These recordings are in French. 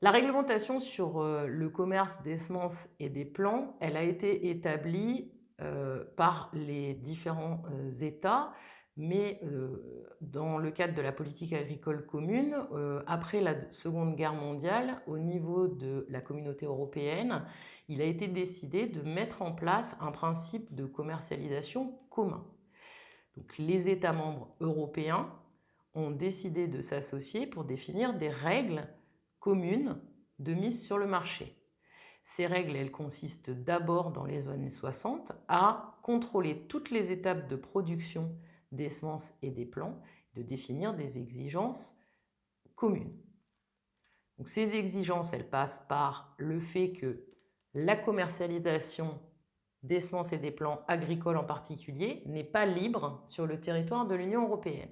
La réglementation sur le commerce des semences et des plants, elle a été établie par les différents États, mais dans le cadre de la politique agricole commune, après la Seconde Guerre mondiale, au niveau de la communauté européenne, il a été décidé de mettre en place un principe de commercialisation commun. Donc, les États membres européens ont décidé de s'associer pour définir des règles communes de mise sur le marché. Ces règles, elles consistent d'abord dans les années 60 à contrôler toutes les étapes de production des semences et des plants, de définir des exigences communes. Donc, ces exigences, elles passent par le fait que la commercialisation des semences et des plants agricoles en particulier n'est pas libre sur le territoire de l'Union européenne.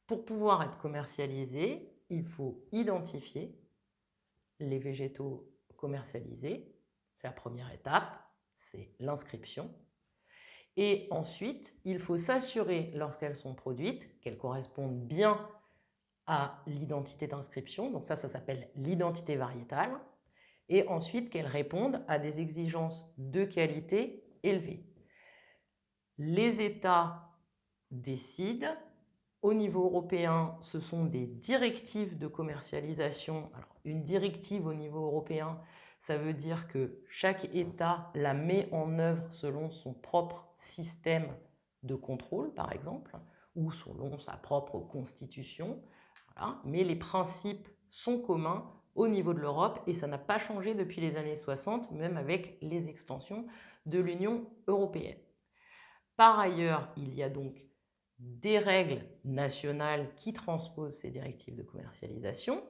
Pour pouvoir être commercialisé, il faut identifier les végétaux commercialisés. C'est la première étape, c'est l'inscription. Et ensuite, il faut s'assurer, lorsqu'elles sont produites, qu'elles correspondent bien à l'identité d'inscription. Donc ça s'appelle l'identité variétale. Et ensuite, qu'elles répondent à des exigences de qualité élevées. Les États décident. Au niveau européen, ce sont des directives de commercialisation. Alors, une directive au niveau européen, ça veut dire que chaque État la met en œuvre selon son propre système de contrôle, par exemple, ou selon sa propre constitution. Voilà. Mais les principes sont communs au niveau de l'Europe et ça n'a pas changé depuis les années 60, même avec les extensions de l'Union européenne. Par ailleurs, il y a donc des règles nationales qui transposent ces directives de commercialisation.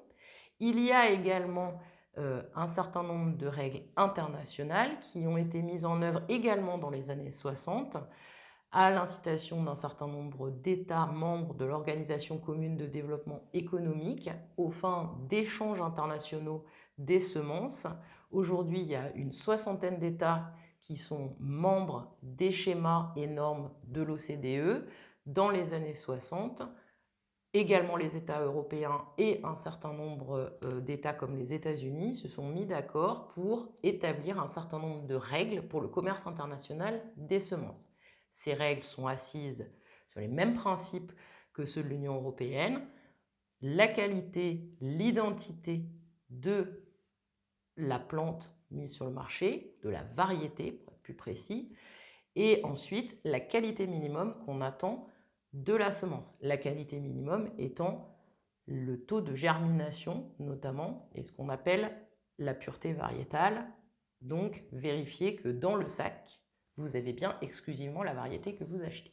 Il y a également un certain nombre de règles internationales qui ont été mises en œuvre également dans les années 60 à l'incitation d'un certain nombre d'États membres de l'Organisation commune de développement économique aux fins d'échanges internationaux des semences. Aujourd'hui, il y a une soixantaine d'États qui sont membres des schémas et normes de l'OCDE. Dans les années 60, également les États européens et un certain nombre d'États comme les États-Unis se sont mis d'accord pour établir un certain nombre de règles pour le commerce international des semences. Ces règles sont assises sur les mêmes principes que ceux de l'Union européenne. La qualité, l'identité de la plante mise sur le marché, de la variété pour être plus précis, et ensuite la qualité minimum qu'on attend de la semence. La qualité minimum étant le taux de germination notamment et ce qu'on appelle la pureté variétale. Donc vérifiez que dans le sac, vous avez bien exclusivement la variété que vous achetez.